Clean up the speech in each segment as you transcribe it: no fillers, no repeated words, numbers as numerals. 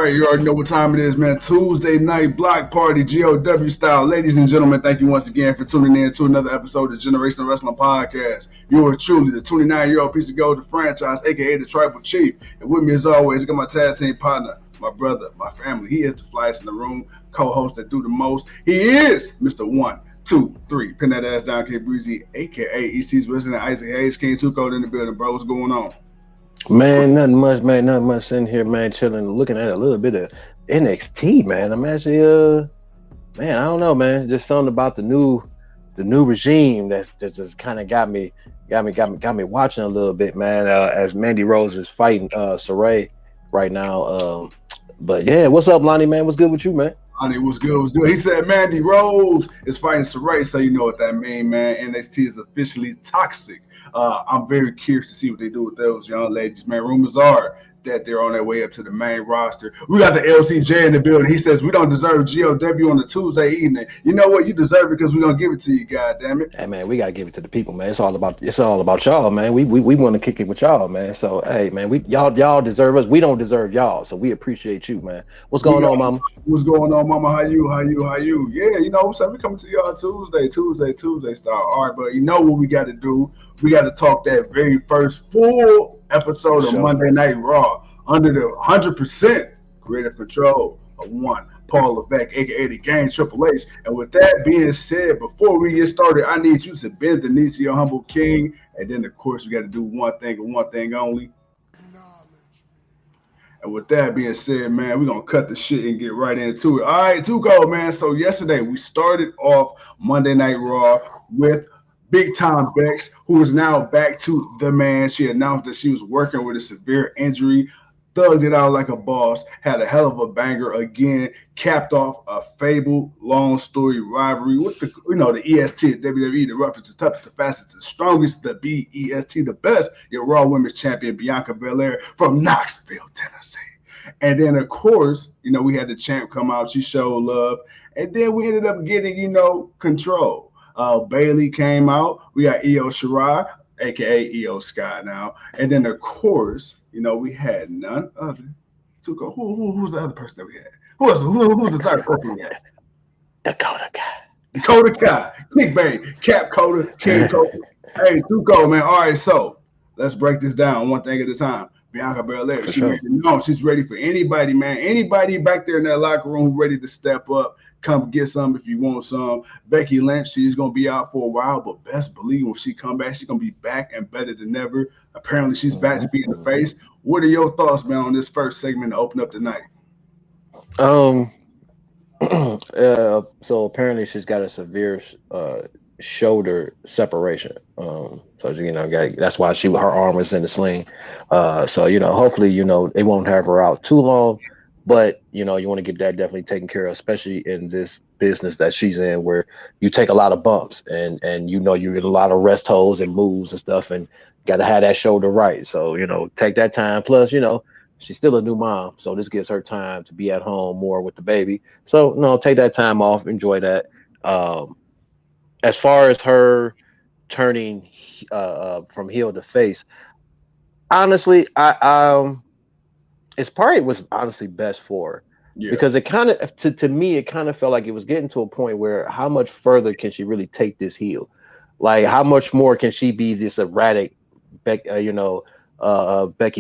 right, you already know what time it is, man. Tuesday night block party, GOW style. Ladies and gentlemen, thank you once again for tuning in to another episode of Generational Wrestling Podcast. Yours truly, the 29-year-old piece of gold, the franchise, aka the Tribal Chief. And with me, as always, I got my tag team partner, my brother, my family. He is the flyest in the room, co-host that do the most. He is Mr. 1, 2, 3. Pin that ass down, K Breezy, aka EC's resident Isaac Hayes, King Tuco in the building, bro. What's going on? Man, nothing much, man. Nothing much sitting here, man, chilling, looking at a little bit of NXT, man. I'm actually, man, I don't know, man. Just something about the new regime that just kind of got me watching a little bit, man. As Mandy Rose is fighting SHIRAI right now. But yeah, what's up, Lonnie, man? What's good with you, man? Lonnie, what's good? What's good? He said Mandy Rose is fighting SHIRAI, so you know what that means, man. NXT is officially toxic. I'm very curious to see what they do with those young ladies, man. Rumors are that they're on their way up to the main roster. We got the LCJ in the building. He says we don't deserve GOW on the Tuesday evening. You know what? You deserve it because we're gonna give it to you, goddammit. Hey man, we gotta give it to the people, man. It's all about y'all, man. We want to kick it with y'all, man. So hey man, y'all deserve us. We don't deserve y'all, so we appreciate you, man. What's going on, mama? What's going on, mama? How you? Yeah, you know, so we coming to y'all Tuesday style. All right, but you know what we got to do? We got to talk that very first full episode of Monday Night Raw under the 100% creative control of one Paul Levesque, aka the Game Triple H. And with that being said, before we get started, I need you to bend the knee to your humble king. And then, of course, we got to do one thing and one thing only. And with that being said, man, we're going to cut the shit and get right into it. All right, Tuco, man. So yesterday we started off Monday Night Raw with Big Time Bex, who is now back to the man. She announced that she was working with a severe injury, thugged it out like a boss, had a hell of a banger again, capped off a fabled long story rivalry with the EST, WWE, the roughest, the toughest, the fastest, the strongest, the BEST, the best, your Raw Women's Champion, Bianca Belair from Knoxville, Tennessee. And then, of course, we had the champ come out. She showed love. And then we ended up getting, control. BAYLEY came out. We got SHIRAI, aka Io Sky now. And then of course, we had none other. Tuco, who's the other person that we had? Who's the third person we had? Dakota Kai. Clickbait, Cap Coda, King Coda. Hey, Tuco, man. All right, so let's break this down one thing at a time. Bianca Belair, she's ready for anybody, man. Anybody back there in that locker room ready to step up. Come get some if you want some. Becky Lynch, she's going to be out for a while, but best believe when she come back, she's going to be back and better than ever. Apparently, she's back to be in the face. What are your thoughts, man, on this first segment to open up the night? So apparently she's got a severe shoulder separation. So that's why her arm is in the sling. So hopefully they won't have her out too long. But, you want to get that definitely taken care of, especially in this business that she's in where you take a lot of bumps and you get a lot of rest holds and moves and stuff and got to have that shoulder right. So, take that time. Plus, she's still a new mom. So this gives her time to be at home more with the baby. So, no, take that time off. Enjoy that. As far as her turning from heel to face, honestly, it's probably was honestly best for her because it kind of to me it kind of felt like it was getting to a point where how much further can she really take this heel? Like how much more can she be this erratic, Becky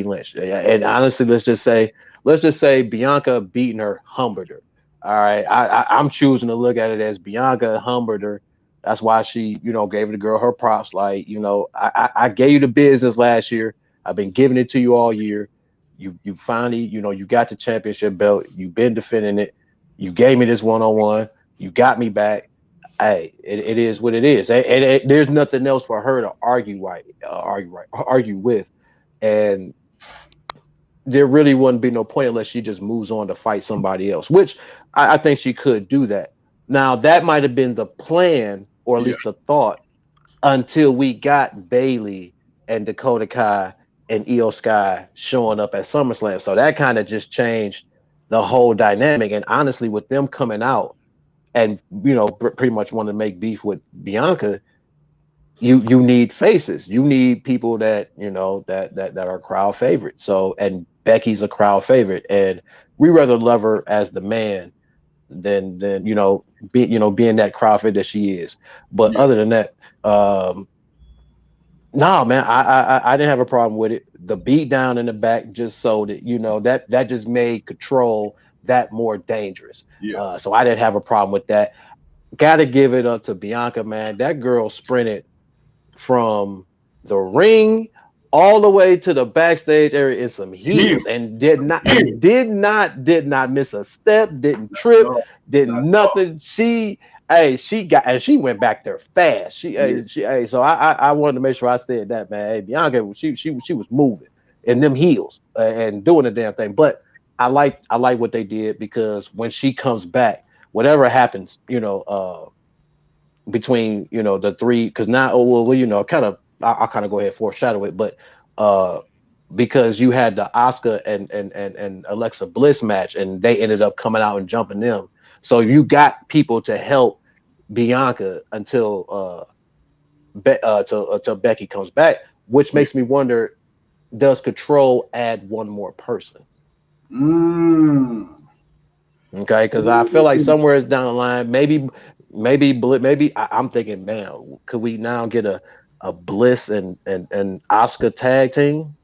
Lynch? And honestly, let's just say Bianca beating her humbled her. All right, I'm choosing to look at it as Bianca humbled her. That's why she gave the girl her props. Like I gave you the business last year. I've been giving it to you all year. You finally, you got the championship belt. You've been defending it. You gave me this one-on-one. You got me back. Hey, it is what it is. And there's nothing else for her to argue with. And there really wouldn't be no point unless she just moves on to fight somebody else, which I think she could do that. Now, that might have been the plan, or at least the thought, until we got BAYLEY and Dakota Kai and Io Sky showing up at SummerSlam. So that kind of just changed the whole dynamic. And honestly, with them coming out and, pretty much want to make beef with Bianca, you need faces. You need people that, that are crowd favorites. So, and Becky's a crowd favorite. And we rather love her as the man than being that crawford that she is. But other than that, no, man, I didn't have a problem with it. The beat down in the back just so that that just made control that more dangerous. So I didn't have a problem with that. Got to give it up to Bianca, man. That girl sprinted from the ring all the way to the backstage area in some heels and did not miss a step, didn't trip, did nothing. She went back there fast. So I wanted to make sure I said that, man. Hey, Bianca, she was moving in them heels and doing the damn thing. But I like what they did, because when she comes back, whatever happens, between the three, because now I'll kind of go ahead and foreshadow it, but because you had the Asuka and Alexa Bliss match, and they ended up coming out and jumping them, so you got people to help Bianca until Becky comes back, which makes me wonder, does Control add one more person? Okay, because I feel like somewhere down the line, maybe I'm thinking, man, could we now get a Bliss and Asuka tag team?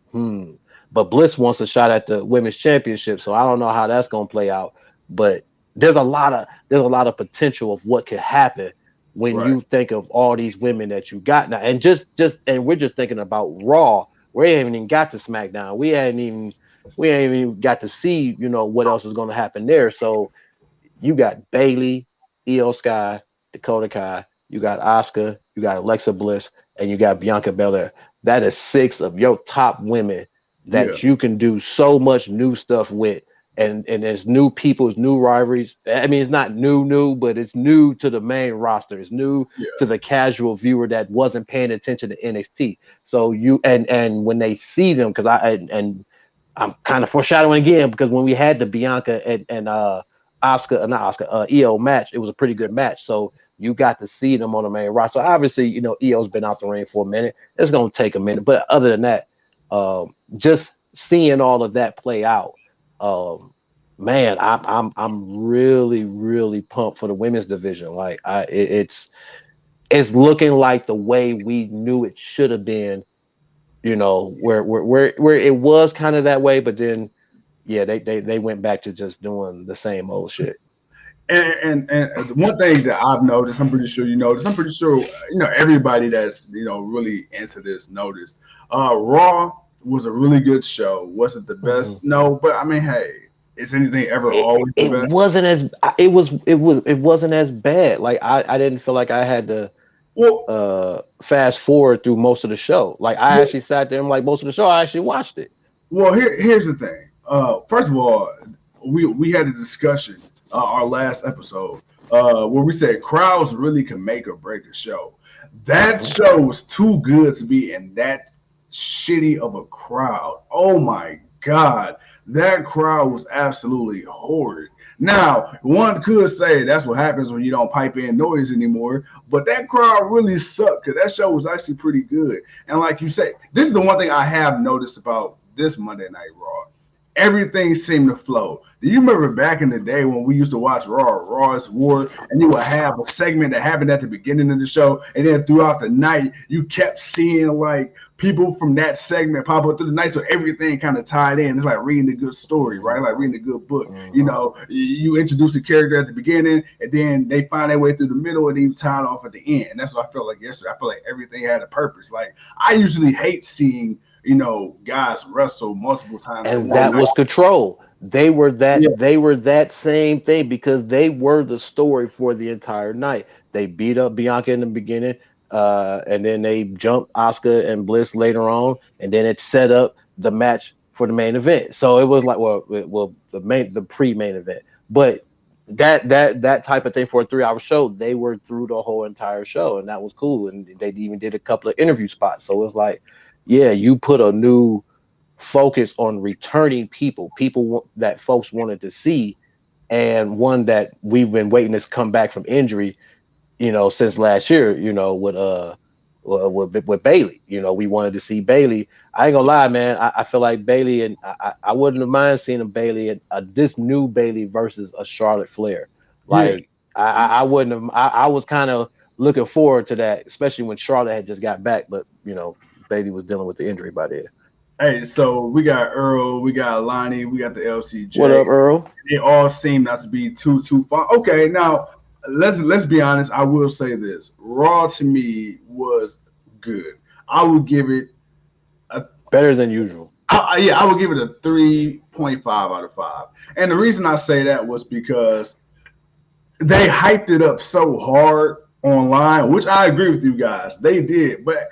But Bliss wants a shot at the women's championship, so I don't know how that's gonna play out. But there's a lot of potential of what could happen when you think of all these women that you got now, and we're just thinking about Raw. We haven't even got to SmackDown. We ain't even got to see what else is going to happen there. So you got Bayley, Io Sky, Dakota Kai, you got Asuka, you got Alexa Bliss, and you got Bianca Belair. That is 6 of your top women that you can do so much new stuff with. And there's new people's new rivalries. I mean, it's not new, but it's new to the main roster. It's new to the casual viewer that wasn't paying attention to NXT. So and when they see them, because I'm kind of foreshadowing again, because when we had the Bianca and Io match, it was a pretty good match. So you got to see them on the main roster. So obviously, Io's been out the ring for a minute. It's gonna take a minute, but other than that, just seeing all of that play out. Man, I'm really, really pumped for the women's division. Like it's looking like the way we knew it should have been, where it was kind of that way, but then they went back to just doing the same old shit. And one thing that I've noticed, I'm pretty sure you noticed, I'm pretty sure everybody that's really into this noticed. Raw was a really good show. Was it the best? No, but I mean, hey, is anything ever always the best? It wasn't as bad. Like I didn't feel like I had to fast forward through most of the show. Like I actually sat there and like most of the show I actually watched it. Well, here's the thing. First of all, we had a discussion our last episode where we said crowds really can make or break a show. That show was too good to be in that shitty of a crowd. Oh my God, that crowd was absolutely horrid. Now, one could say that's what happens when you don't pipe in noise anymore, but that crowd really sucked because that show was actually pretty good. And like you say, this is the one thing I have noticed about this Monday Night Raw. Everything seemed to flow. Do you remember back in the day when we used to watch Raw's War, and you would have a segment that happened at the beginning of the show, and then throughout the night, you kept seeing like people from that segment pop up through the night, so everything kind of tied in. It's like reading a good story, right? Like reading a good book. You introduce a character at the beginning, and then they find their way through the middle, and then tied off at the end. That's what I felt like yesterday. I feel like everything had a purpose. Like I usually hate seeing guys wrestle multiple times. And that was Control. They were that same thing because they were the story for the entire night. They beat up Bianca in the beginning, and then they jumped Asuka and Bliss later on, and then it set up the match for the main event. So it was like the pre-main event. But that type of thing for a 3-hour show, they were through the whole entire show, and that was cool. And they even did a couple of interview spots. So it's like, yeah, you put a new focus on returning people that folks wanted to see, and one that we've been waiting to come back from injury, since last year, with with Bayley. You know, we wanted to see Bayley. I ain't gonna lie, man. I feel like Bayley, and I wouldn't have mind seeing a Bayley and this new Bayley versus a Charlotte Flair. Like I wouldn't have. I was kind of looking forward to that, especially when Charlotte had just got back. But you know, Bayley was dealing with the injury by then. Hey, so we got Earl, we got Lonnie, we got the LCJ. What up, Earl? They all seem not to be too far. Okay, now let's be honest. I will say this: Raw to me was good. I would give it a better than usual. I would give it a 3.5 out of 5. And the reason I say that was because they hyped it up so hard online, which I agree with you guys. They did, but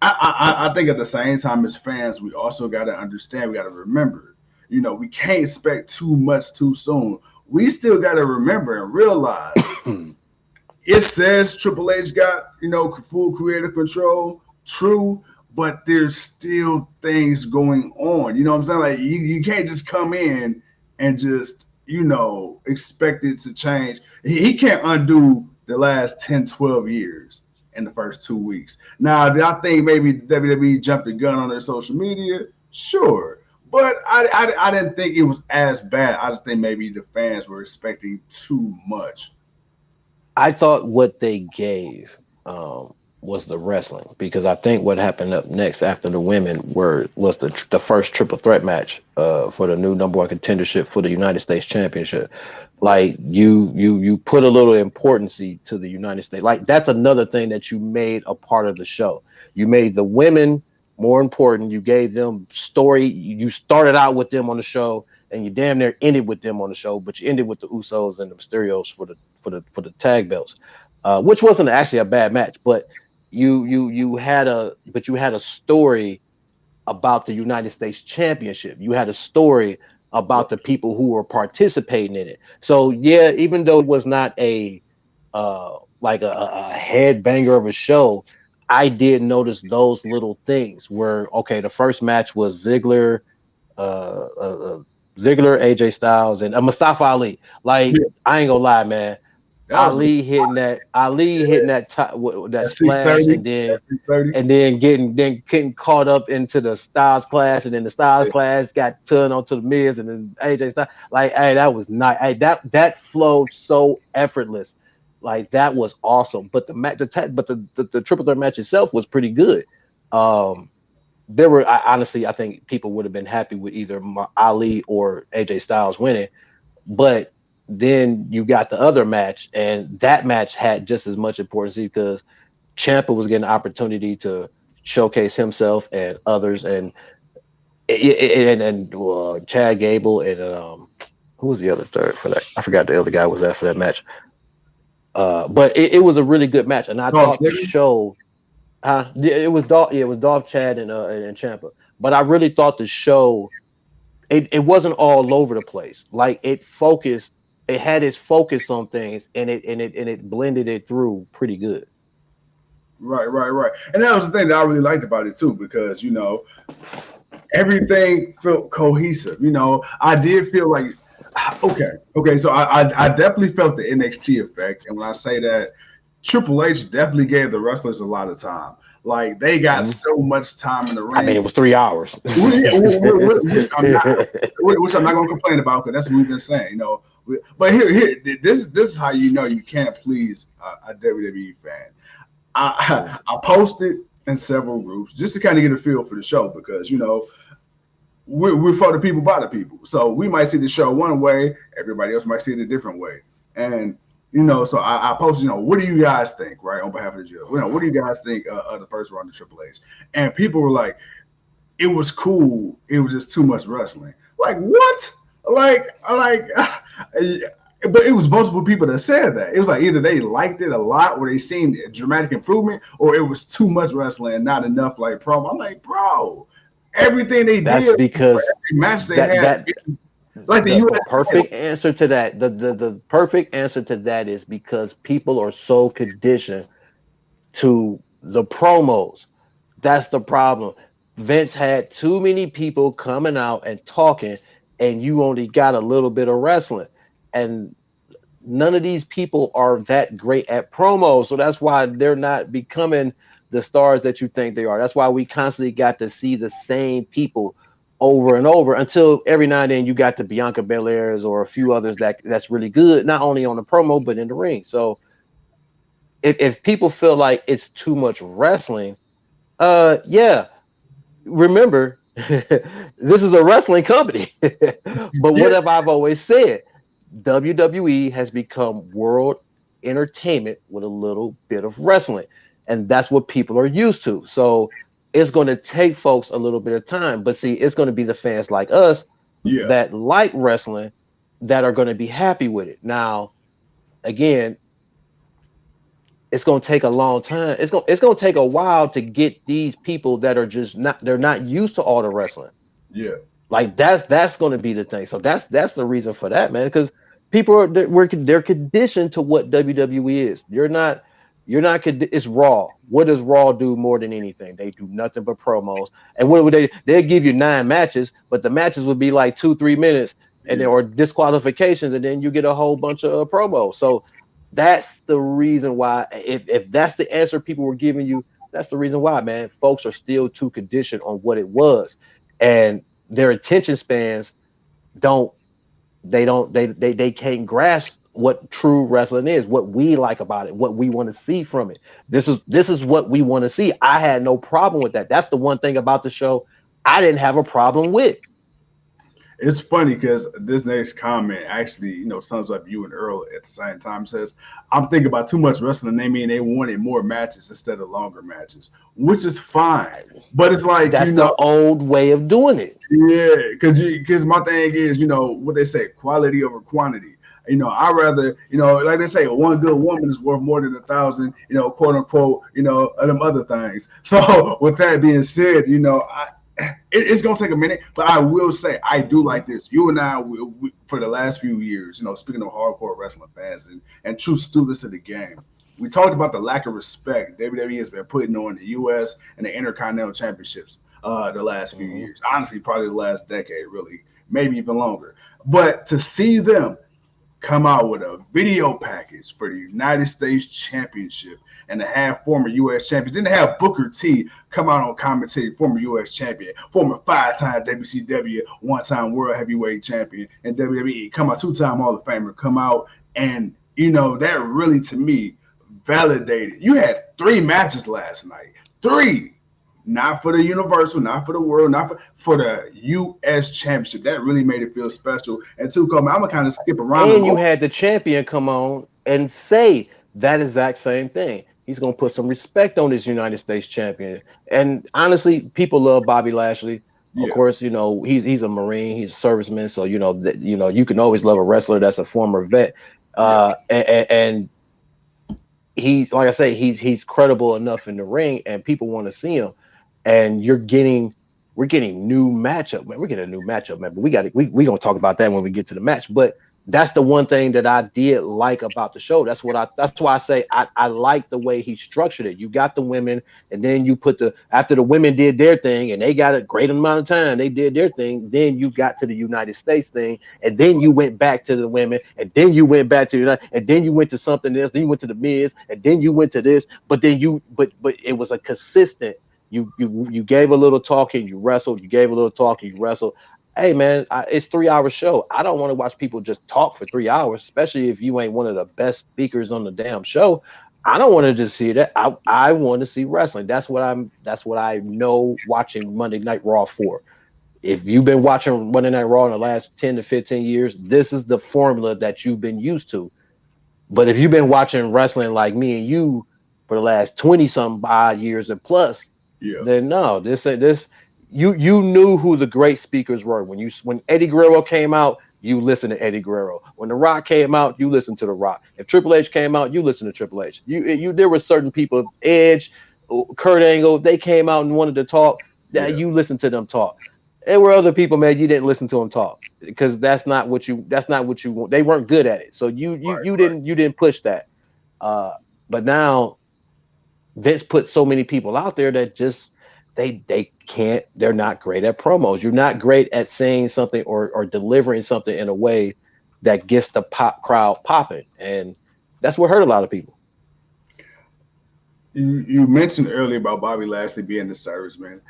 I think at the same time as fans, we also got to understand, we got to remember, you know, we can't expect too much too soon. We still got to remember and realize it says Triple H got, you know, full creative control, true, but there's still things going on. You know what I'm saying? Like you can't just come in and just, you know, expect it to change. He can't undo the last 10, 12 years in the first 2 weeks. Now, did I think maybe WWE jumped the gun on their social media? Sure. But I didn't think it was as bad. I just think maybe the fans were expecting too much. I thought what they gave was the wrestling, because I think what happened up next after the women was the first triple threat match for the new #1 contendership for the United States Championship. Like you put a little importance to the United States. Like that's another thing that you made a part of the show. You made the women more important. You gave them story. You started out with them on the show, and you damn near ended with them on the show. But you ended with the Usos and the Mysterios for the tag belts, which wasn't actually a bad match. But you had a story about the United States Championship. You had a story about the people who were participating in it. So yeah, even though it was not a like a headbanger of a show, I did notice those little things where, okay, the first match was Ziggler, AJ Styles, and Mustafa Ali. Like, I ain't gonna lie, man. Ali hitting that splash, and then getting caught up into the Styles clash, and then the Styles clash got turned onto the Miz, and then AJ Styles. Like, hey, that was nice. Hey, that flowed so effortless. Like, that was awesome. But the triple threat match itself was pretty good. Honestly, I think people would have been happy with either Ali or AJ Styles winning, but then you got the other match, and that match had just as much importance because Ciampa was getting an opportunity to showcase himself and others, and Chad Gable and who was the other third for that? I forgot the other guy was there for that match. But it was a really good match, and I thought the show, it was Dolph, Chad, and Ciampa. But I really thought the show, it wasn't all over the place. Like it had its focus on things, and it blended it through pretty good. Right. And that was the thing that I really liked about it too, because, you know, everything felt cohesive. You know, I did feel like, okay. So I definitely felt the NXT effect, and when I say that, Triple H definitely gave the wrestlers a lot of time. Like, they got so much time in the ring. I mean, it was 3 hours. Which I'm not going to complain about, because that's what we've been saying, you know. But here, this is how you know you can't please a WWE fan. I posted in several groups just to kind of get a feel for the show, because, you know, we're for the people, by the people. So we might see the show one way, everybody else might see it a different way. And, you know, so I posted, you know, what do you guys think, right, on behalf of the show? You know, what do you guys think of the first round of Triple H? And people were like, it was cool. It was just too much wrestling. Like, what? But it was multiple people that said that. It was like either they liked it a lot, or they seen a dramatic improvement, or it was too much wrestling and not enough like promo. I'm like, bro, everything they did because every match they had. Like the perfect answer to that, the perfect answer to that is because people are so conditioned to the promos. That's the problem. Vince had too many people coming out and talking, and you only got a little bit of wrestling. And none of these people are that great at promos. So that's why they're not becoming the stars that you think they are. That's why we constantly got to see the same people over and over until every now and then you got the Bianca Belairs or a few others that's really good, not only on the promo but in the ring. So if people feel like it's too much wrestling, yeah, remember this is a wrestling company. But what have I've always said? WWE has become world entertainment with a little bit of wrestling, and that's what people are used to. So it's going to take folks a little bit of time, but see, it's going to be the fans like us that like wrestling that are going to be happy with it. Now, again, it's going to take a long time. It's going to take a while to get these people that are just they're not used to all the wrestling. Yeah. Like that's going to be the thing. So that's the reason for that, man, because people are they're conditioned to what WWE is. It's Raw. What does Raw do more than anything? They do nothing but promos. And what would they'll give you 9 matches, but the matches would be like 2-3 minutes and or disqualifications, and then you get a whole bunch of promos. So that's the reason why, if that's the answer people were giving you, that's the reason why, man. Folks are still too conditioned on what it was, and their attention spans they can't grasp what true wrestling is, what we like about it, what we want to see from it. This is what we want to see. I had no problem with that. That's the one thing about the show I didn't have a problem with. It's funny because this next comment actually, sums up you and Earl at the same time. Says, I'm thinking about too much wrestling. They mean they wanted more matches instead of longer matches, which is fine. But it's like, that's the old way of doing it. Yeah, because my thing is, what they say, quality over quantity. I rather, like they say, one good woman is worth more than 1,000, quote unquote, of them other things. So with that being said, it's gonna take a minute, but I will say I do like this. You and I, for the last few years, speaking of hardcore wrestling fans and true students of the game, we talked about the lack of respect WWE has been putting on the U.S. and the Intercontinental Championships the last few years. Honestly, probably the last decade, really, maybe even longer. But to see them come out with a video package for the United States Championship and to have former U.S. champions, then to have Booker T come out on commentary, former U.S. champion, former 5-time WCW, 1-time World Heavyweight Champion, and WWE, come out 2-time Hall of Famer, come out, and that really, to me, validated. You had 3 matches last night. 3. Not for the Universal, not for the World, not for the U.S. Championship. That really made it feel special. And I'm going to kind of skip around. And you had the champion come on and say that exact same thing. He's going to put some respect on this United States champion. And honestly, people love Bobby Lashley. Of course, he's a Marine, he's a serviceman. So, you can always love a wrestler that's a former vet. And he's, like I say, he's credible enough in the ring, and people want to see him. And we're getting new matchup, man. We're getting a new matchup, man. But we gonna talk about that when we get to the match. But that's the one thing that I did like about the show. That's why I say I like the way he structured it. You got the women, and then you put after the women did their thing and they got a great amount of time, they did their thing. Then you got to the United States thing, and then you went back to the women, and then you went back to and then you went to something else. Then you went to the Miz, and then you went to this. But then but it was a consistent. You gave a little talking, you wrestled. You gave a little talking, you wrestled. Hey man, it's 3-hour show. I don't want to watch people just talk for 3 hours, especially if you ain't one of the best speakers on the damn show. I don't want to just see that. I want to see wrestling. That's what I know watching Monday Night Raw for. If you've been watching Monday Night Raw in the last 10 to 15 years, this is the formula that you've been used to. But if you've been watching wrestling like me and you for the last 20-something odd years and plus, then no, you knew who the great speakers were. When Eddie Guerrero came out, you listened to Eddie Guerrero. When The Rock came out, you listened to The Rock. If Triple H came out, you listened to Triple H. There were certain people, Edge, Kurt Angle, they came out and wanted to talk. You listened to them talk. There were other people, man, you didn't listen to them talk because that's not what you want. They weren't good at it, so you didn't push that. But now Vince put so many people out there that just they're not great at promos. You're not great at saying something or delivering something in a way that gets the crowd popping, and that's what hurt a lot of people. You mentioned earlier about Bobby Lashley being the serviceman,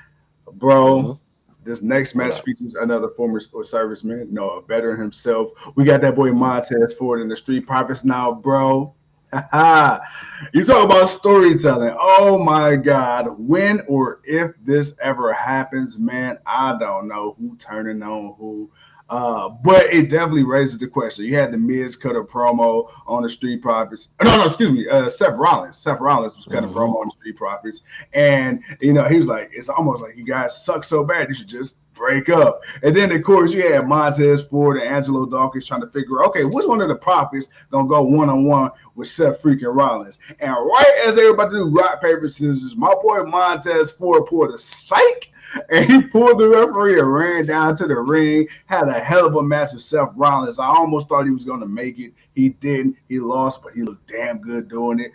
bro. This next match features another former serviceman, a veteran himself. We got that boy Montez Ford in the Street Profits now, bro. You talk about storytelling. Oh my God. When or if this ever happens, man, I don't know who turning on who. But it definitely raises the question. You had the Miz cut a promo on the Street Profits. No, excuse me. Seth Rollins. Seth Rollins was cutting a promo on the Street Profits. And, he was like, it's almost like you guys suck so bad, you should just break up. And then, of course, you had Montez Ford and Angelo Dawkins trying to figure out, okay, which one of the Profits going to go one-on-one with Seth freaking Rollins? And right as they were about to do rock, paper, scissors, my boy Montez Ford pulled a psych, and he pulled the referee and ran down to the ring, had a hell of a match with Seth Rollins. I almost thought he was going to make it. He didn't. He lost, but he looked damn good doing it.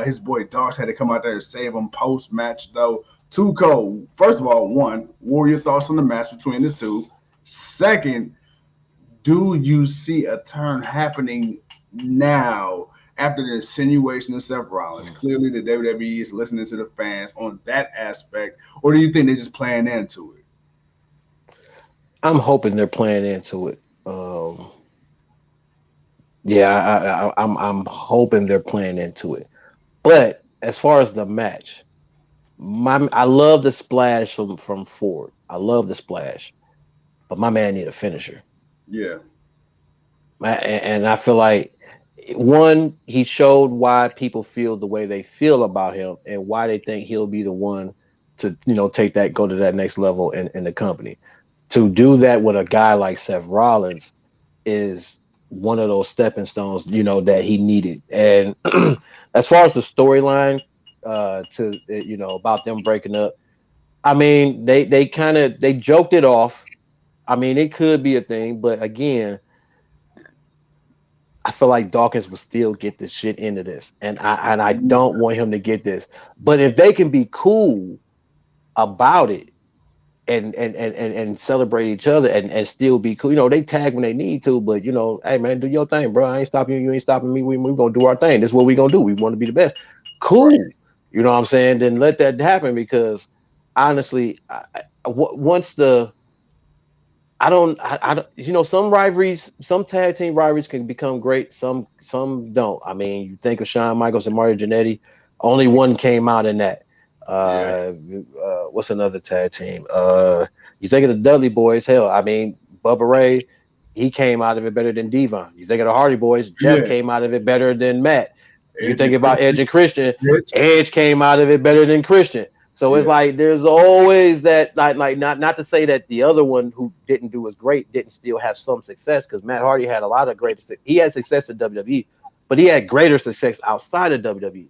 His boy Dox had to come out there and save him post-match, though. Too cold. First of all, one, what were your thoughts on the match between the two? Second, do you see a turn happening now after the insinuation of Seth Rollins? Clearly, the WWE is listening to the fans on that aspect, or do you think they're just playing into it? I'm hoping they're playing into it. I'm hoping they're playing into it. But as far as the match, I love the splash from Ford. I love the splash, but my man need a finisher. Yeah. And I feel like, one, he showed why people feel the way they feel about him and why they think he'll be the one to, go to that next level in the company. To do that with a guy like Seth Rollins is one of those stepping stones, that he needed. And as far as the storyline, about them breaking up, I mean, they joked it off. I mean, it could be a thing, but again, I feel like Dawkins will still get this shit into this, and I don't want him to get this. But if they can be cool about it and celebrate each other and still be cool, they tag when they need to, but hey man, do your thing, bro. I ain't stopping you, you ain't stopping me. We gonna do our thing. This is what we gonna do. We want to be the best. Cool. Right. You know what I'm saying? Then let that happen, because honestly, once I don't, some rivalries, some tag team rivalries can become great. Some don't. I mean, you think of Shawn Michaels and Mario Jannetty, only one came out in that. What's another tag team? You think of the Dudley Boys? Hell, I mean, Bubba Ray, he came out of it better than Devon. You think of the Hardy Boys? Jeff came out of it better than Matt. You think about Edge and Christian? Edge came out of it better than Christian. So it's like there's always that, like not to say that the other one who didn't do as great didn't still have some success, because Matt Hardy had a lot of great. He had success in WWE, but he had greater success outside of WWE.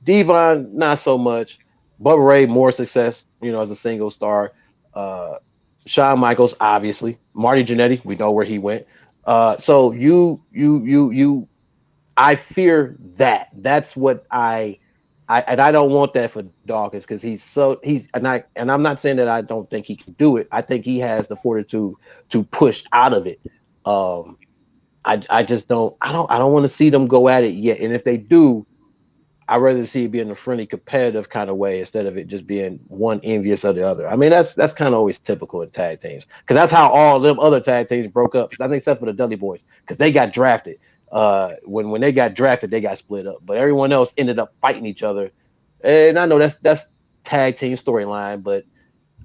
Devon, not so much. Bubba Ray, more success, as a single star. Shawn Michaels, obviously. Marty Jannetty, we know where he went. So I fear that. That's what I don't want that for Dawkins, because I'm not saying that I don't think he can do it. I think he has the fortitude to push out of it. I just don't want to see them go at it yet. And if they do, I'd rather see it be in a friendly, competitive kind of way instead of it just being one envious of the other. I mean, that's kind of always typical in tag teams, because that's how all them other tag teams broke up. I think except for the Dudley Boys, because they got drafted. When they got drafted, they got split up, but everyone else ended up fighting each other. And I know that's tag team storyline, but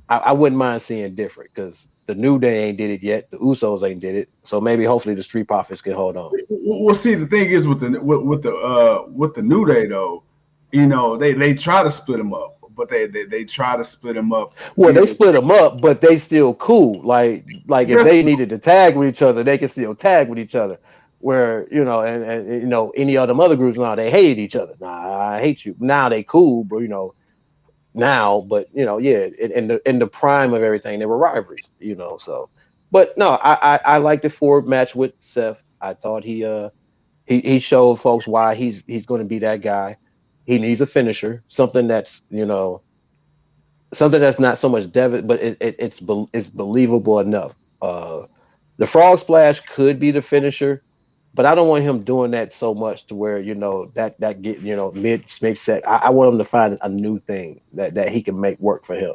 I wouldn't mind seeing different, because the New Day ain't did it yet, the Usos ain't did it, so maybe hopefully the Street Profits can hold on. Well, see, the thing is with the New Day though, they try to split them up, but they try to split them up. Well, they split them up, but they still cool. Like if they needed to tag with each other, they can still tag with each other. Where and any of them other groups now, they hated each other. Nah, I hate you. Now they cool, but now, but in the prime of everything, they were rivalries. So, but no, I like the Ford match with Seth. I thought he showed folks why he's going to be that guy. He needs a finisher, something that's something that's not so much but it's believable enough. The frog splash could be the finisher, but I don't want him doing that so much to where that get mid set. I want him to find a new thing that he can make work for him.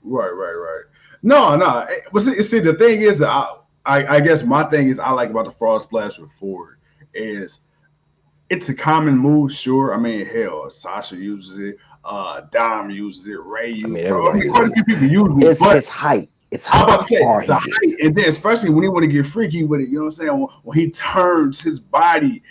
Right. No. But see, the thing is that I guess my thing is I like about the Frog Splash with Ford is it's a common move, sure. I mean, hell, Sasha uses it, Dom uses it, Ray uses it. I mean, quite a few people use it. It's his height. It's how about to say the height, and then especially when he want to get freaky with it. You know what I'm saying? When he turns his body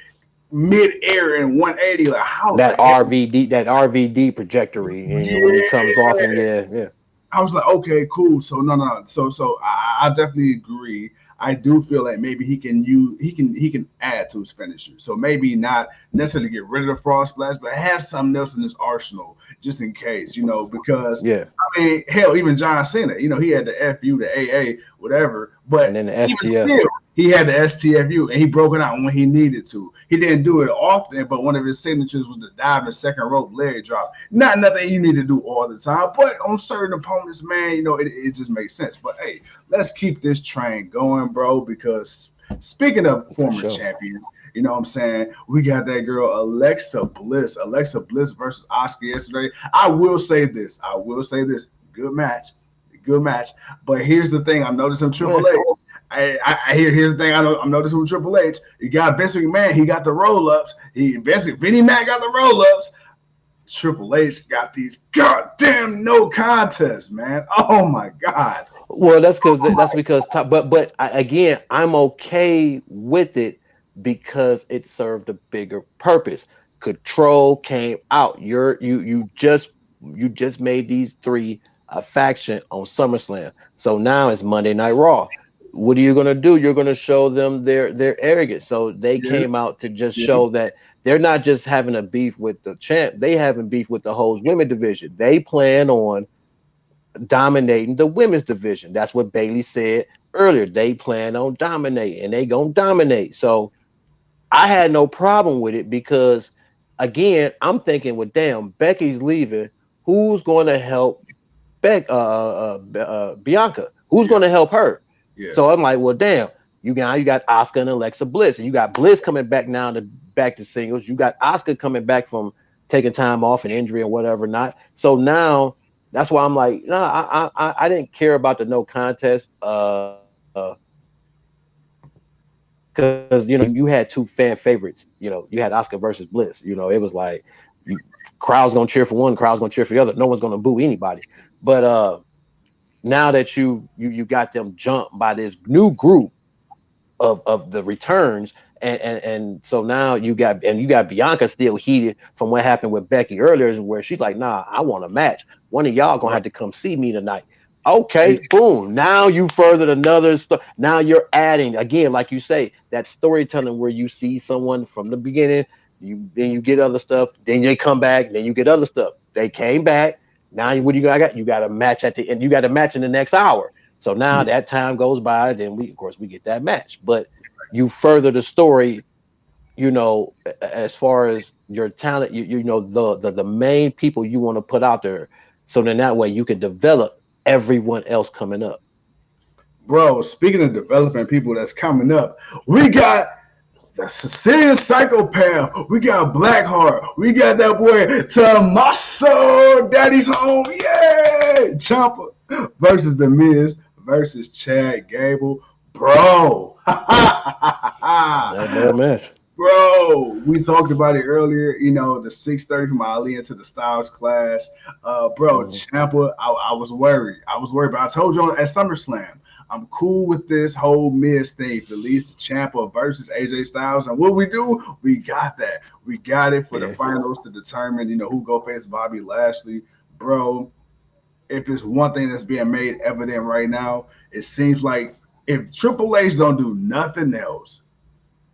mid-air in 180, like how that RVD trajectory, and when he comes off, and yeah. I was like, okay, cool. So no. So I definitely agree. I do feel like maybe he can add to his finisher. So maybe not necessarily get rid of the Frog Splash, but have something else in his arsenal just in case, because I mean, hell, even John Cena, he had the FU, the AA, whatever, but and then the STF. Still, he had the STFU and he broke it out when he needed to. He didn't do it often, but one of his signatures was the diving second rope leg drop. Not nothing you need to do all the time, but on certain opponents, man, it just makes sense. But hey, let's keep this train going, bro, because speaking of former champions, you know what I'm saying? We got that girl, Alexa Bliss. Alexa Bliss versus Asuka yesterday. I will say this. Good match. But here's the thing. I'm noticing Triple H. Here's the thing I'm noticing with Triple H. You got Vince McMahon. He got the roll-ups. Vinnie Mac got the roll-ups. Triple H got these goddamn no contests, man. Oh my God. Well, that's because. But again, I'm okay with it because it served a bigger purpose. Control came out. You just made these three a faction on SummerSlam. So now it's Monday Night Raw. What are you going to do? You're going to show them their arrogance. So they came out to just show that they're not just having a beef with the champ. They having beef with the whole women's division. They plan on dominating the women's division. That's what Bayley said earlier. They plan on dominating, and they going to dominate. So I had no problem with it because, again, I'm thinking, well, damn, Becky's leaving. Who's going to help Bianca? Who's going to help her? Yeah. So I'm like, well, damn, you got Asuka and Alexa Bliss, and you got Bliss coming back now back to singles. You got Asuka coming back from taking time off and injury and whatever not. So now that's why I'm like, no, I didn't care about the no contest because you had two fan favorites. You had Asuka versus Bliss. It was like crowd's gonna cheer for one, crowd's gonna cheer for the other. No one's gonna boo anybody. But now that you got them jumped by this new group of the returns, and so now you got Bianca still heated from what happened with Becky earlier, where she's like, nah, I want a match. One of y'all gonna have to come see me tonight. Okay, boom. Now you furthered another now you're adding again, like you say, that storytelling where you see someone from the beginning, then you get other stuff, then they come back, then you get other stuff. They came back. Now what do you got? You got a match at the end. You got a match in the next hour. So now that time goes by, then we get that match. But you further the story, as far as your talent, the main people you want to put out there. So then that way you can develop everyone else coming up. Bro, speaking of developing people that's coming up, we got the Sicilian Psychopath. We got Blackheart. We got that boy Tommaso, Daddy's home. Yay! Ciampa versus The Miz versus Chad Gable. Bro. That match. Bro, we talked about it earlier, the 6:30 from Ali into the Styles Clash. Ciampa, I was worried. But I told you at SummerSlam, I'm cool with this whole Miz thing. If it leads to Ciampa versus AJ Styles, and what we do, we got that. We got it for the finals to determine, who go face Bobby Lashley. Bro, if it's one thing that's being made evident right now, it seems like if Triple H don't do nothing else,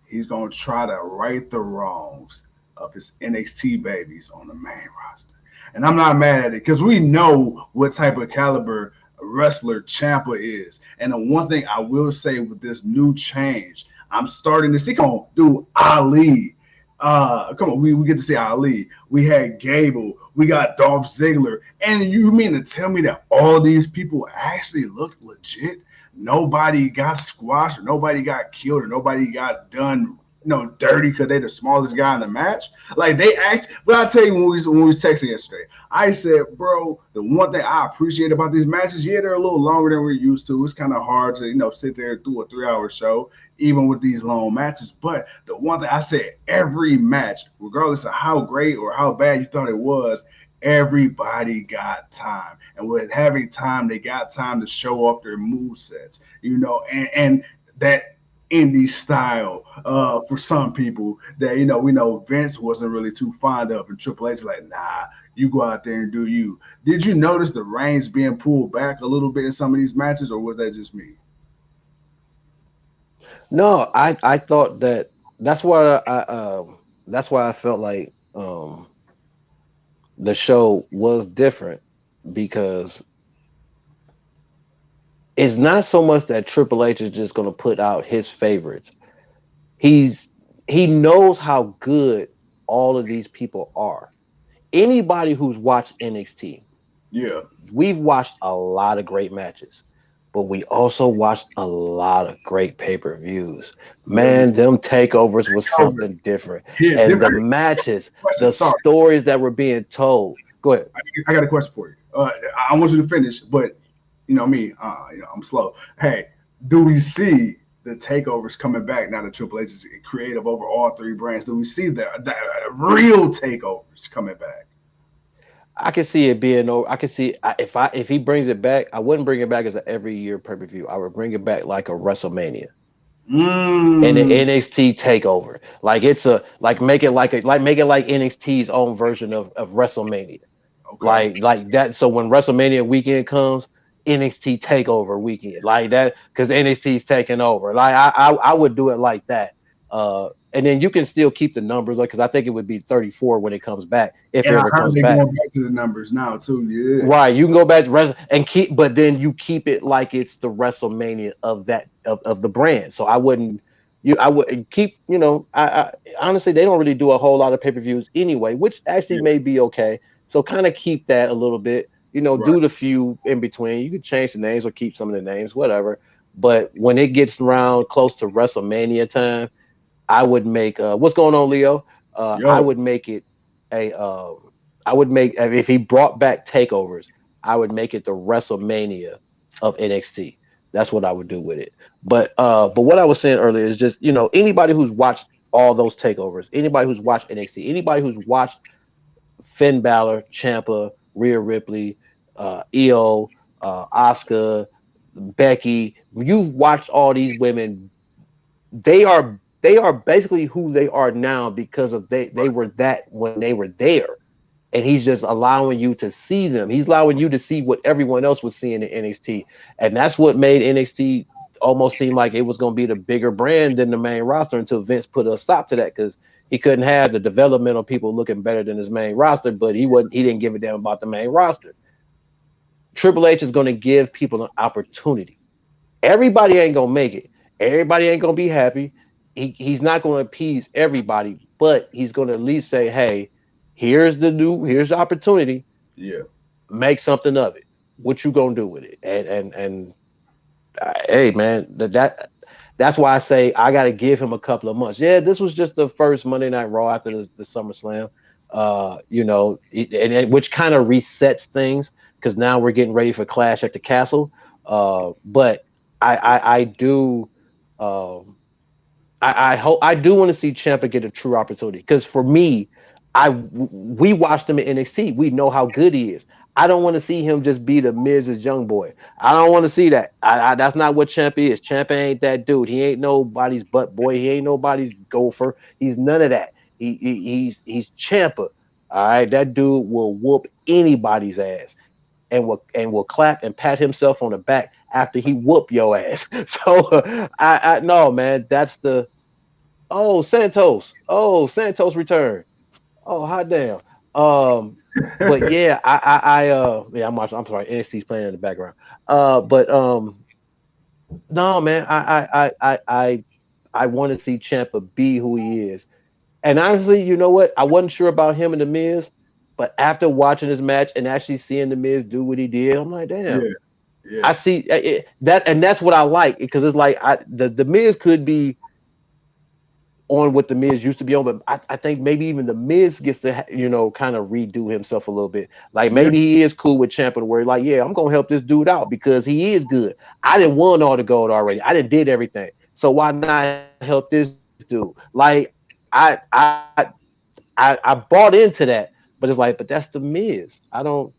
he's going to try to right the wrongs of his NXT babies on the main roster. And I'm not mad at it because we know what type of caliber wrestler Ciampa is. And the one thing I will say with this new change, I'm starting to see, come on, dude, Ali. Come on, we get to see Ali. We had Gable. We got Dolph Ziggler. And you mean to tell me that all these people actually looked legit? Nobody got squashed, or nobody got killed, or nobody got done dirty because they the smallest guy in the match. Like they act. But I tell you, when we was texting yesterday, I said, bro, the one thing I appreciate about these matches, yeah, they're a little longer than we're used to. It's kind of hard to sit there through a 3-hour show, even with these long matches. But the one thing I said, every match, regardless of how great or how bad you thought it was, everybody got time. And with having time, they got time to show off their move sets, and that indie style for some people that we know Vince wasn't really too fond of, and Triple H like, nah, you go out there and do you. Did you notice the reins being pulled back a little bit in some of these matches, or was that just me? No, I thought that's why I felt like the show was different, because it's not so much that Triple H is just going to put out his favorites. He knows how good all of these people are. Anybody who's watched NXT, yeah, we've watched a lot of great matches, but we also watched a lot of great pay-per-views. Man, them takeovers was something different. Yeah, and the matches, the stories that were being told. Go ahead. I got a question for you. I want you to finish, but me, I'm slow. Hey, do we see the takeovers coming back now that Triple H is creative over all three brands? Do we see the real takeovers coming back? I can see it being over. I can see if he brings it back, I wouldn't bring it back as an every year pay-per-view. I would bring it back like a WrestleMania. And an NXT takeover. Like make it like NXT's own version of WrestleMania. Okay. Like that. So when WrestleMania weekend comes, NXT takeover weekend, like that, because NXT's taking over. Like I would do it like that. And then you can still keep the numbers, like, because I think it would be 34 when it comes back, if it ever comes back. Going back to the numbers now too, yeah. Right, you can go back to and keep, but then you keep it like it's the WrestleMania of that of the brand. So I wouldn't keep, I honestly, they don't really do a whole lot of pay-per-views anyway, which actually may be okay. So kind of keep that a little bit, do the few in between. You could change the names or keep some of the names, whatever. But when it gets around close to WrestleMania time, I would make what's going on, Leo? I would make it if he brought back takeovers, I would make it the WrestleMania of NXT. That's what I would do with it. But what I was saying earlier is just, anybody who's watched all those takeovers, anybody who's watched NXT, anybody who's watched Finn Balor, Ciampa, Rhea Ripley, Io, Asuka, Becky, you've watched all these women. They are basically who they are now because of they were that when they were there. And he's just allowing you to see them. He's allowing you to see what everyone else was seeing in NXT. And that's what made NXT almost seem like it was going to be the bigger brand than the main roster, until Vince put a stop to that, because he couldn't have the developmental people looking better than his main roster, but he didn't give a damn about the main roster. Triple H is going to give people an opportunity. Everybody ain't going to make it. Everybody ain't going to be happy. He's not going to appease everybody, but he's going to at least say, hey, here's the opportunity. Yeah. Make something of it. What you going to do with it? And hey, man, that's why I say I got to give him a couple of months. Yeah, this was just the first Monday Night Raw after the SummerSlam, which kind of resets things, because now we're getting ready for Clash at the Castle. But I do want to see Ciampa get a true opportunity, because for me, we watched him in NXT. We know how good he is. I don't want to see him just be the Miz's young boy. I don't want to see that. That's not what Ciampa is. Ciampa ain't that dude. He ain't nobody's butt boy. He ain't nobody's gopher. He's none of that. He's Ciampa. All right, that dude will whoop anybody's ass, and will clap and pat himself on the back after he whoop your ass. So I no, man, that's the Santos return. Oh, hot damn. But yeah, I'm sorry, NXT's playing in the background. But no, man, I want to see Ciampa be who he is. And honestly, you know what? I wasn't sure about him and The Miz, but after watching this match and actually seeing The Miz do what he did, I'm like, damn. Yeah. I see that, and that's what I like, because it's like the Miz could be on what the Miz used to be on, but I think maybe even the Miz gets to kind of redo himself a little bit. Like maybe he is cool with Champion, where like, yeah, I'm gonna help this dude out because he is good. I didn't want all the gold already. I didn't did everything, so why not help this dude? Like I I I bought into that, but it's like, but that's the Miz. I don't.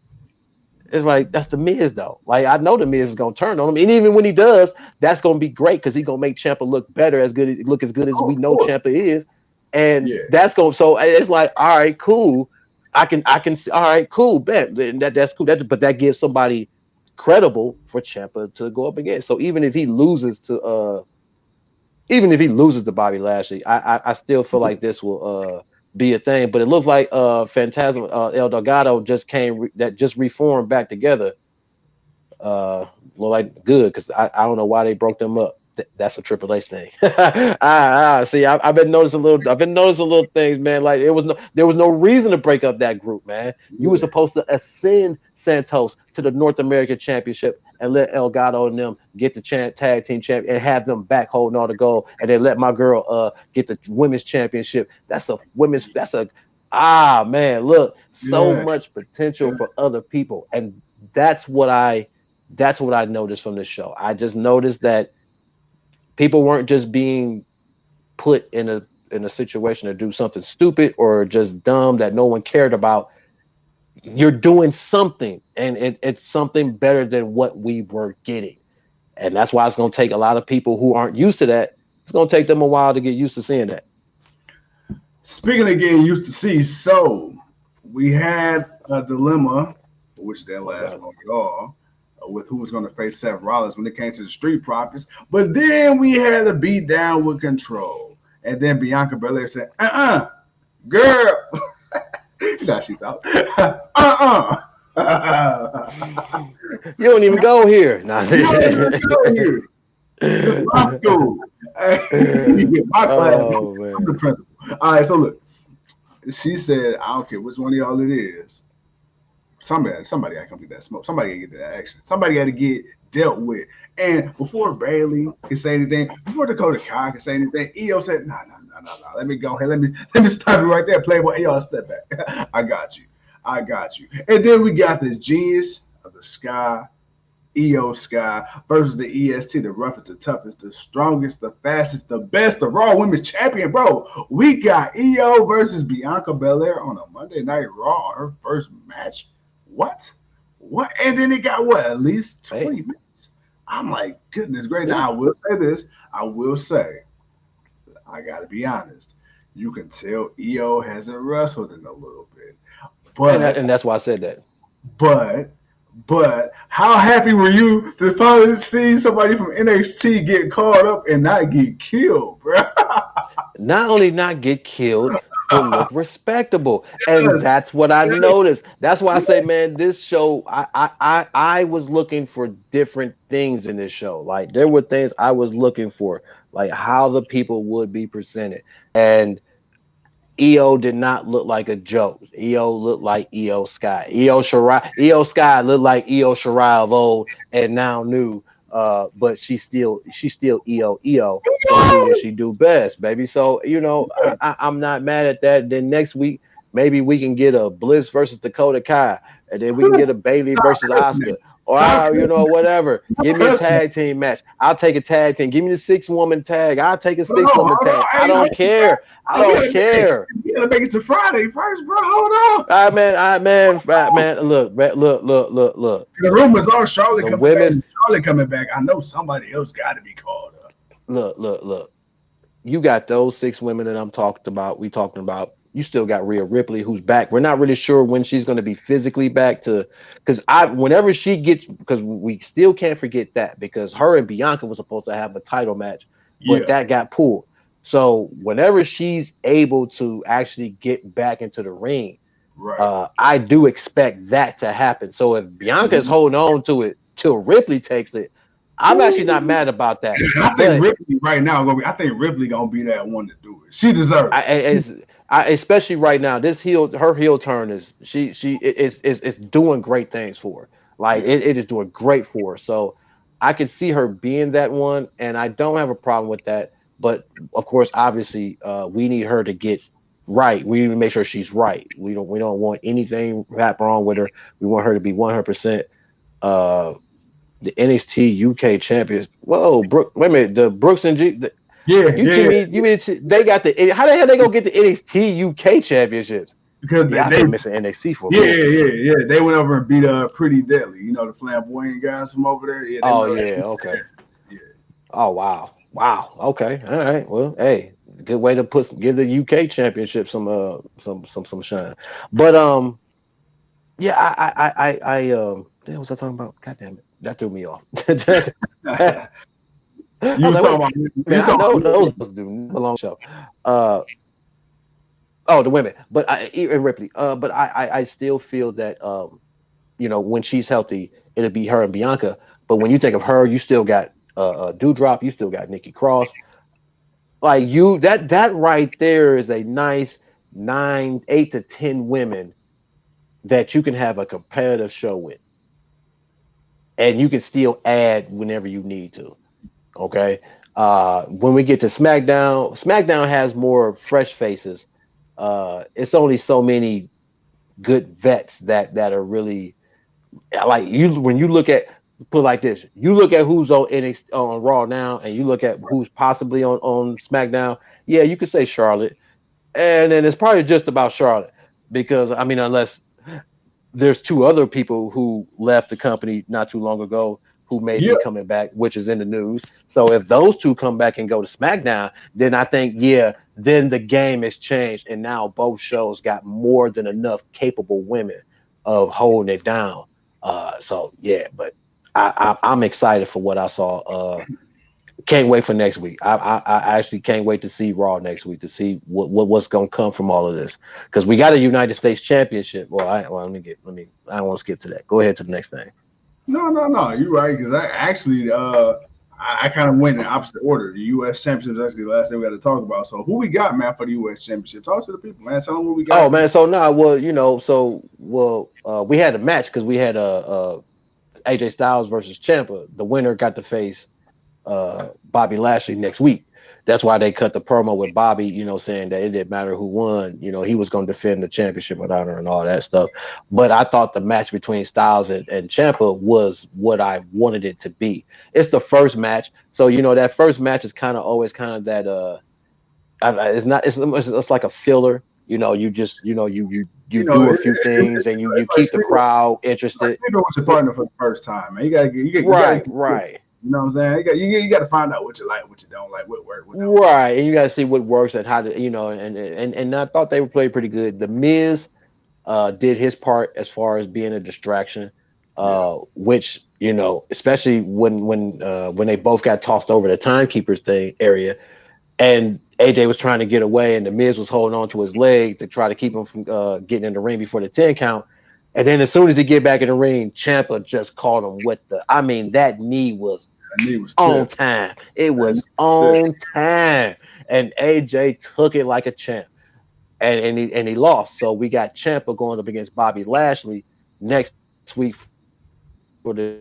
It's like that's the Miz though. Like I know the Miz is gonna turn on him, and even when he does, that's gonna be great because he's gonna make Ciampa look better, look as good as we know Ciampa is, and that's gonna. So it's like, all right, cool. I can see. All right, cool. Bet that's cool. But that gives somebody credible for Ciampa to go up against. So even if he loses to Bobby Lashley, I still feel like this will be a thing. But it looks like Phantasm El Delgado just reformed back together. Look like good because I don't know why they broke them up. That's a Triple H thing. See. I've been noticing little things, man. Like there was no reason to break up that group, man. You were supposed to ascend Santos to the North American Championship and let Elgato and them get the tag team champion and have them back holding all the gold, and then let my girl get the women's championship. Man, look, so much potential for other people, and that's what I noticed from this show. I just noticed that people weren't just being put in a situation to do something stupid or just dumb that no one cared about. You're doing something, and it's something better than what we were getting. And that's why it's going to take a lot of people who aren't used to that. It's going to take them a while to get used to seeing that. Speaking of getting used to see, so we had a dilemma, which didn't last long at all, with who was going to face Seth Rollins when it came to the Street Profits. But then we had a beat down with Control. And then Bianca Belair said, girl. Now she's out. You don't even go here. Nah. You don't even go here. It's my school. My class. I'm the principal. All right, so look. She said, I don't care which one of y'all it is. Somebody got to come get that smoke. Somebody got to get that action. Somebody got to get dealt with. And before Bayley can say anything, before Dakota Kai can say anything, EO said, nah. Let me go ahead. Let me stop you right there, Playboy. Hey, y'all step back. I got you. And then we got the genius of the Sky, EO Sky, versus the EST, the roughest, the toughest, the strongest, the fastest, the best, the Raw Women's Champion, bro. We got EO versus Bianca Belair on a Monday Night Raw, her first match. What? And then it got at least 20 minutes. I'm like, goodness gracious. Now, I will say this. I gotta be honest. You can tell EO hasn't wrestled in a little bit, but and that's why I said that. But how happy were you to finally see somebody from NXT get caught up and not get killed, bro? Not only not get killed, but look respectable, and that's what I noticed. That's why I say, man, this show. I was looking for different things in this show. Like there were things I was looking for, like how the people would be presented, and EO did not look like a joke. EO looked like EO Sky. EO Sky looked like EO Shirai of old and now new. But she's still EO. Do what she do best, baby. So I'm not mad at that. Then next week maybe we can get a Bliss versus Dakota Kai, and then we can get a Bayley versus Asuka. Or whatever. Give me a tag team match. I'll take a tag team. Give me the 6-woman tag. I'll take a 6-woman tag. I don't care. You gotta make it to Friday first, bro. Hold on. All right, man. Look. The rumors are Charlotte coming back. I know somebody else got to be called up. Look. You got those 6 women that I'm talking about. You still got Rhea Ripley, who's back. We're not really sure when she's going to be physically back because we still can't forget that, because her and Bianca was supposed to have a title match, but that got pulled. So whenever she's able to actually get back into the ring, I do expect that to happen. So if Bianca is holding on to it till Ripley takes it, I'm actually not mad about that. I think Ripley right now, Ripley gonna be that one to do it. She deserves it. Especially right now, her heel turn is doing great things for her. Like it is doing great for her. So I could see her being that one, and I don't have a problem with that. But of course, obviously, we need her to get right. We need to make sure she's right. We don't want anything happen wrong with her. We want her to be 100%. The NXT UK champions. Whoa, Brooke. Wait a minute. The Brooks and G. You mean they got the? How the hell they gonna get the NXT UK championships? Because I've been missing NXT for a minute. Yeah. They went over and beat Pretty Deadly. You know, the flamboyant guys from over there. Yeah. Okay. Yeah. Oh wow. Okay. All right. Well, hey, good way to give the UK championship some shine. But yeah, I what was I talking about? God damn it, that threw me off. You was talking about those do a long show. Oh, the women, but and Ripley. But I still feel that you know, when she's healthy, it'll be her and Bianca. But when you think of her, you still got Doudrop, you still got Nikki Cross. Like that right there is a nice 8 to 10 women that you can have a competitive show with, and you can still add whenever you need to. Okay. When we get to SmackDown has more fresh faces. It's only so many good vets that are really like you. When you look at, put it like this, you look at who's on NXT, on Raw now, and you look at who's possibly on SmackDown. Yeah, you could say Charlotte, and then it's probably just about Charlotte, because I mean, unless there's 2 other people who left the company not too long ago who may be coming back, which is in the news. So if those 2 come back and go to SmackDown, then I think, then the game has changed, and now both shows got more than enough capable women of holding it down. So yeah, but I'm excited for what I saw. Can't wait for next week. I actually can't wait to see Raw next week, to see what's gonna come from all of this, because we got a United States Championship. I don't want to skip to that. Go ahead to the next thing. No, you're right, because I actually I kind of went in opposite order. The U.S. Championship is actually the last thing we got to talk about. So who we got, man, for the U.S. Championship? Talk to the people, man. Tell them what we got. Oh man, so now, we had a match, because we had AJ Styles versus Ciampa. The winner got to face Bobby Lashley next week. That's why they cut the promo with Bobby, you know, saying that it didn't matter who won. You know, he was going to defend the championship with honor and all that stuff. But I thought the match between Styles and Ciampa was what I wanted it to be. It's the first match, so you know that first match is kind of always kind of that. It's like a filler. You know, you just you do a few things, and you keep the crowd interested. You know, what's your partner for the first time, man. You gotta right. You know what I'm saying? You got to find out what you like, what you don't like, what works. Right, and you got to see what works and how to, you know, and I thought they were playing pretty good. The Miz did his part as far as being a distraction, which, you know, especially when they both got tossed over the timekeepers area, and AJ was trying to get away, and the Miz was holding on to his leg to try to keep him from getting in the ring before the 10 count. And then as soon as he get back in the ring, Ciampa just caught him with that knee was on time. It was on time. And AJ took it like a champ. And he lost. So we got Ciampa going up against Bobby Lashley next week for the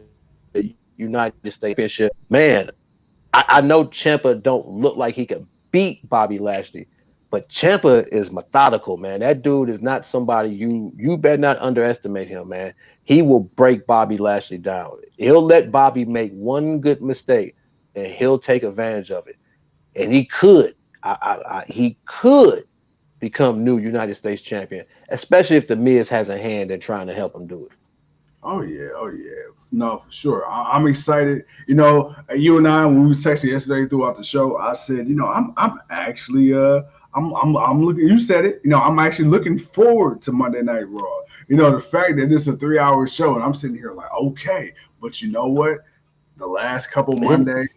United States Championship. Man, I know Ciampa don't look like he could beat Bobby Lashley, but Ciampa is methodical, man. That dude is not somebody you better not underestimate him, man. He will break Bobby Lashley down. He'll let Bobby make one good mistake, and he'll take advantage of it. And he could become new United States champion, especially if the Miz has a hand in trying to help him do it. Oh yeah. No, for sure. I'm excited. You know, you and I, when we was texting yesterday throughout the show, I said, you know, I'm actually I'm looking. You said it. You know, I'm actually looking forward to Monday Night Raw. You know, the fact that it's a 3-hour show, and I'm sitting here like, okay, but you know what? The last couple Mondays,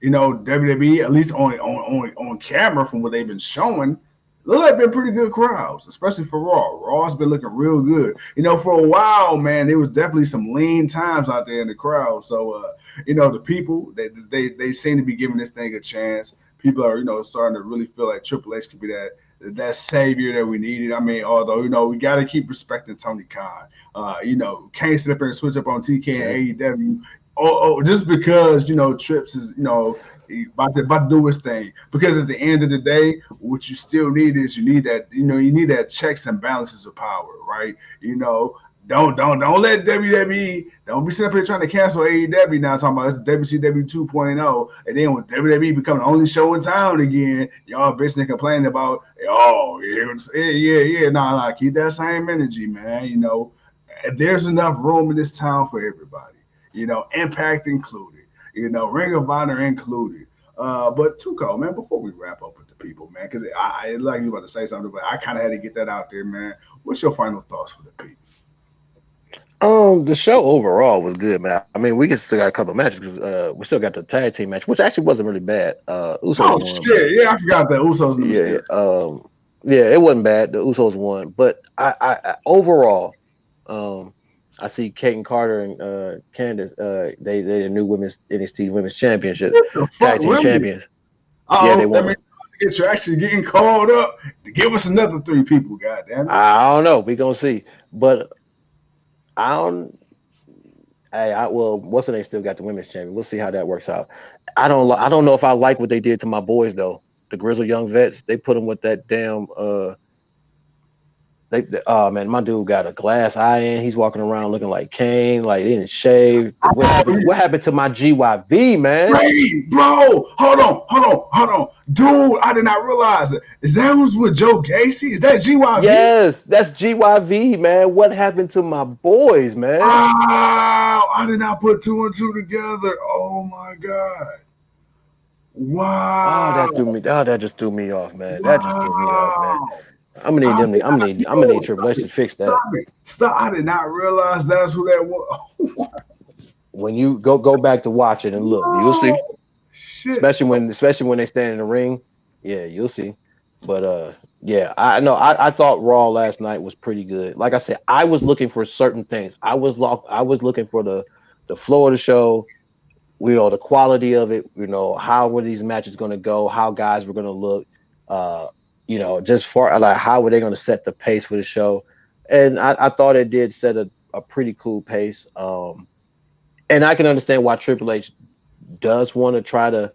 you know, WWE, at least on camera, from what they've been showing, look like been pretty good crowds, especially for Raw. Raw's been looking real good. You know, for a while, man, there was definitely some lean times out there in the crowd. So, you know, the people, they seem to be giving this thing a chance. People are, you know, starting to really feel like Triple H could be that savior that we needed. I mean, although, you know, we got to keep respecting Tony Khan. You know, can't sit up there and switch up on TK and AEW. Just because, you know, Trips is, you know, about to do his thing. Because at the end of the day, what you still need is you need that checks and balances of power, right? Don't let WWE don't be simply trying to cancel AEW now talking about this WCW 2.0, and then when WWE become the only show in town again, y'all bitching complaining about nah, keep that same energy, man. There's enough room in this town for everybody. Impact included. Ring of Honor included. But Tuco, man, before we wrap up with the people, man, because I like you about to say something, but I kind of had to get that out there, man. What's your final thoughts for the people? The show overall was good, man. I mean, we still got a couple of matches because we still got the tag team match, which actually wasn't really bad. Usos won, yeah, I forgot the Usos and Mysterio. Yeah, it wasn't bad. The Usos won, but I overall, I see Kate Carter and Candice. They the new women's NXT Women's Championship tag team champions. Yeah, they won. You're actually getting called up to give us another 3 people. Goddamn it. I don't know. We gonna see, but. Well, what's the name still got the women's champion. We'll see how that works out. I don't know if I like what they did to my boys though. The Grizzled Young Vets. They put them with that damn. Oh man, my dude got a glass eye in. He's walking around looking like Kane. Like he didn't shave. What happened to my GYV, man? Hey, bro, hold on, dude. I did not realize it. Is that who's with Joe Gacy? Is that GYV? Yes, that's GYV, man. What happened to my boys, man? Wow, I did not put 2 and 2 together. Oh my god. Wow. That just threw me off, man. That just threw me off, man. I'm gonna need Triple H to fix that. Stop! I did not realize that's who that was. When you go back to watch it and look, you'll see. Shit. Especially when they stand in the ring, yeah, you'll see. But yeah, I know. I thought Raw last night was pretty good. Like I said, I was looking for certain things. I was looking for the flow of the show. The quality of it. How were these matches going to go? How guys were going to look. Just for like how were they going to set the pace for the show, and I thought it did set a pretty cool pace. And I can understand why Triple H does want to try to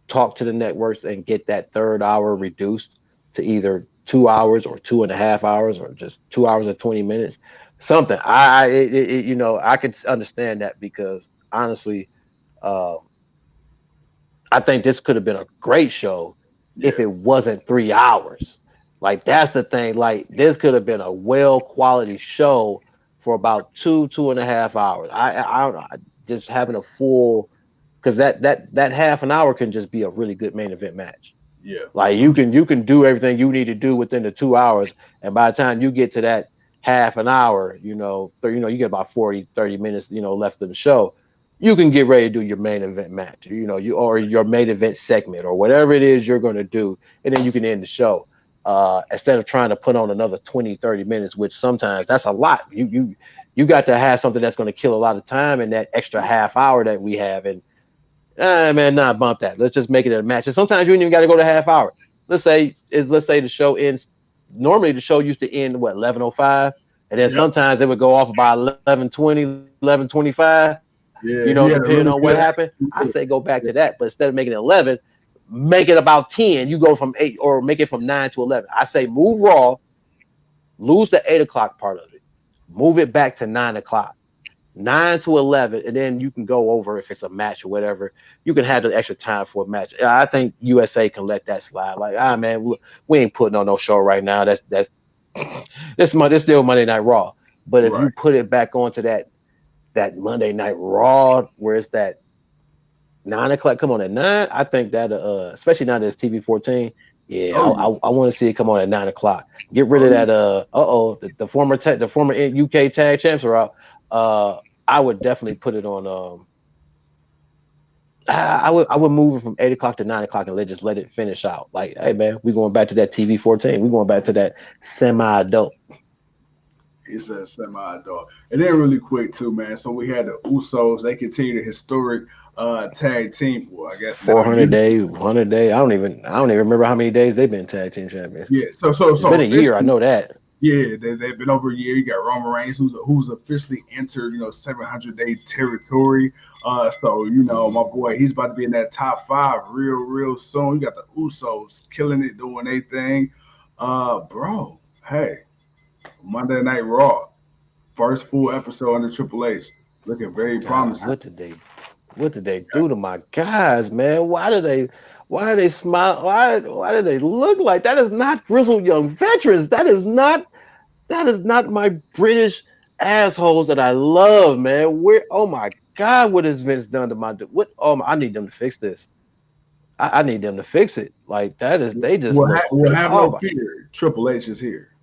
talk to the networks and get that 3rd hour reduced to either 2 hours or 2.5 hours or just 2 hours and 20 minutes, something. I could understand that because honestly, I think this could have been a great show. Yeah. If it wasn't 3 hours. Like that's the thing. Like this could have been a quality show for about 2.5 hours. I don't know. Just having a full, because that half an hour can just be a really good main event match. Yeah. Like you can do everything you need to do within the 2 hours, and by the time you get to that half an hour, you get about 40-30 minutes, left of the show. You can get ready to do your main event match, or your main event segment or whatever it is you're going to do. And then you can end the show instead of trying to put on another 20-30 minutes, which sometimes that's a lot. You got to have something that's going to kill a lot of time in that extra half hour that we have. And bump that. Let's just make it a match. And sometimes you ain't even got to go to half hour. Let's say the show ends. Normally the show used to end 11:05. And then sometimes it would go off by 11:20, 11:25. Yeah, depending on what happened, I say go back to that. But instead of making it 11, make it about 10. You go from 8 or make it from 9 to 11. I say move Raw, lose the 8 o'clock part of it, move it back to 9 o'clock, 9 to 11, and then you can go over if it's a match or whatever. You can have the extra time for a match. I think USA can let that slide. Like, man, we ain't putting on no show right now. That's still Monday Night Raw. But if you put it back onto that Monday Night Raw, where it's that 9 o'clock, come on at 9. I think that, especially now that it's TV 14, I want to see it come on at 9 o'clock. Get rid of that. The former UK tag champs are out. I would definitely put it on. I would move it from 8 o'clock to 9 o'clock and let it finish out. Like, hey man, we're going back to that TV 14. We're going back to that semi-adult. He said semi-adult. And then really quick too, man. So we had the Usos. They continue the historic tag team. Well, I guess 400 days, 100 days. I don't even remember how many days they've been tag team champions. Yeah. So it's been a year. I know that. Yeah, they've been over a year. You got Roman Reigns, who's officially entered, 700-day territory. So my boy, he's about to be in that top 5 real soon. You got the Usos killing it, doing their thing. Bro, hey, Monday Night Raw, first full episode under Triple H, looking very God, promising. what did they do to my guys, man? Why do they smile? Why do they look like that? Is not grizzled young veterans. That is not my British assholes that I love, man. Oh my God, what has Vince done to my what? I need them to fix this. I need them to fix it. Like that is they just look. We'll have Oh no my fear. Triple H is here.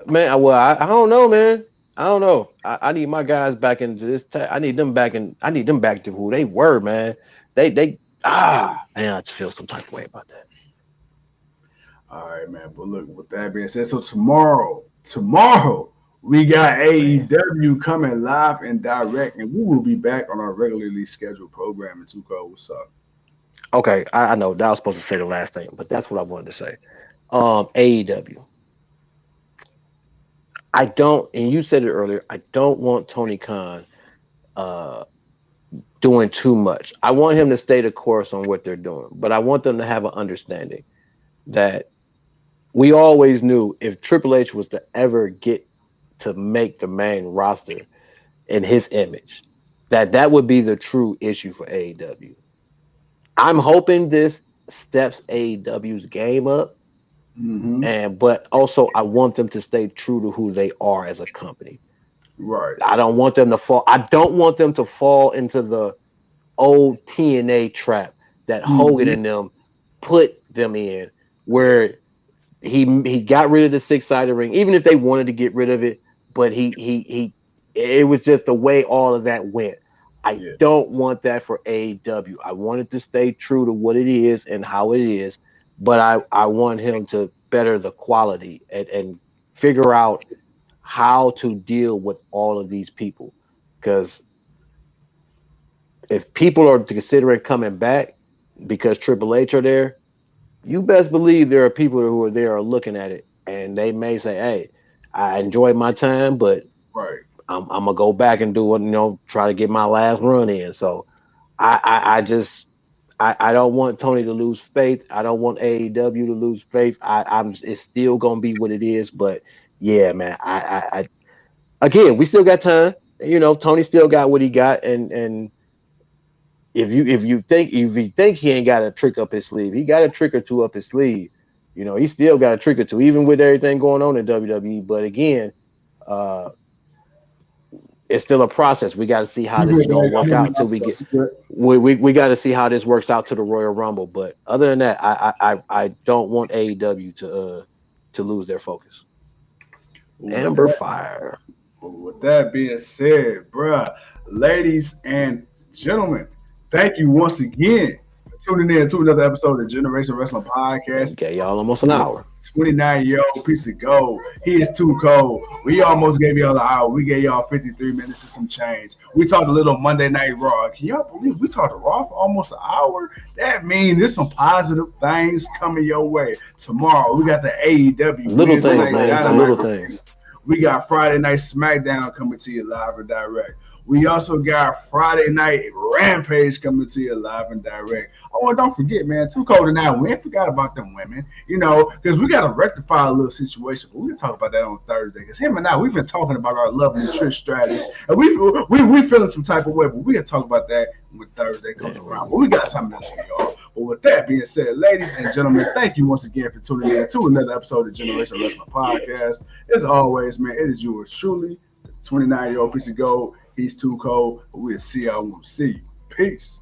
man. Well, I don't know, man. I don't know. I need my guys back into this. I need them back in. I need them back to who they were, man. Man. I just feel some type of way about that. All right, man. But look, with that being said, so tomorrow we got Man. AEW coming live and direct, and we will be back on our regularly scheduled programming. Tuco, what's up? Okay, I know that was supposed to say the last thing, but that's what I wanted to say. AEW. I don't, and you said it earlier. I don't want Tony Khan uh, doing too much. I want him to stay the course on what they're doing, but I want them to have an understanding that we always knew if Triple H was to ever get to make the main roster in his image, that would be the true issue for AEW. I'm hoping this steps AEW's game up, Mm-hmm. but also I want them to stay true to who they are as a company. Right. I don't want them to fall. I don't want them to fall into the old TNA trap that Hogan Mm-hmm. and them put them in, where he got rid of the 6-sided ring, even if they wanted to get rid of it, but he it was just the way all of that went. I Yeah. don't want that for AEW. I want it to stay true to what it is and how it is, but I want him to better the quality and figure out how to deal with all of these people. Because if people are considering coming back because Triple H are there, you best believe there are people who are there are looking at it and they may say, "Hey, I enjoyed my time, but Right. I'm gonna go back and do what try to get my last run in." So I just I don't want Tony to lose faith. I don't want AEW to lose faith. I'm it's still gonna be what it is. But yeah, man, I again we still got time. Tony still got what he got, and if you think he ain't got a trick up his sleeve, he got a trick or two up his sleeve. He still got a trick or two, even with everything going on in WWE. But again, uh, it's still a process. We got to see how You this good, is going to man. work I'm in out my till we stuff. get. You good? We got to see how this works out to the Royal Rumble. But other than that, I don't want AEW to lose their focus. With Amber that, Fire. with that being said, bruh, ladies and gentlemen, thank you once again for tuning in to another episode of Generation Wrestling Podcast. Okay, y'all almost an hour. 29-year-old piece of gold. He is too cold. We almost gave y'all an hour. We gave y'all 53 minutes and some change. We talked a little Monday Night Raw. Can y'all believe we talked Raw for almost an hour? That means there's some positive things coming your way. Tomorrow, we got the AEW Little Wednesday things, Night man. The Dynamite. little things. We got Friday Night SmackDown coming to you live and direct. We also got Friday Night Rampage coming to you live and direct. Oh, and don't forget, man, Too Cold Tonight. We ain't forgot about them women, because we got to rectify a little situation. But we can talk about that on Thursday. Because him and I, we've been talking about our love and nutrition strategies. And we feeling some type of way, but we can talk about that when Thursday comes around. But we got something else for y'all. But with that being said, ladies and gentlemen, thank you once again for tuning in to another episode of Generation Wrestling Podcast. As always, man, it is yours truly, the 29-year-old piece of gold. He's too cold, but we'll see y'all when we see you. Peace.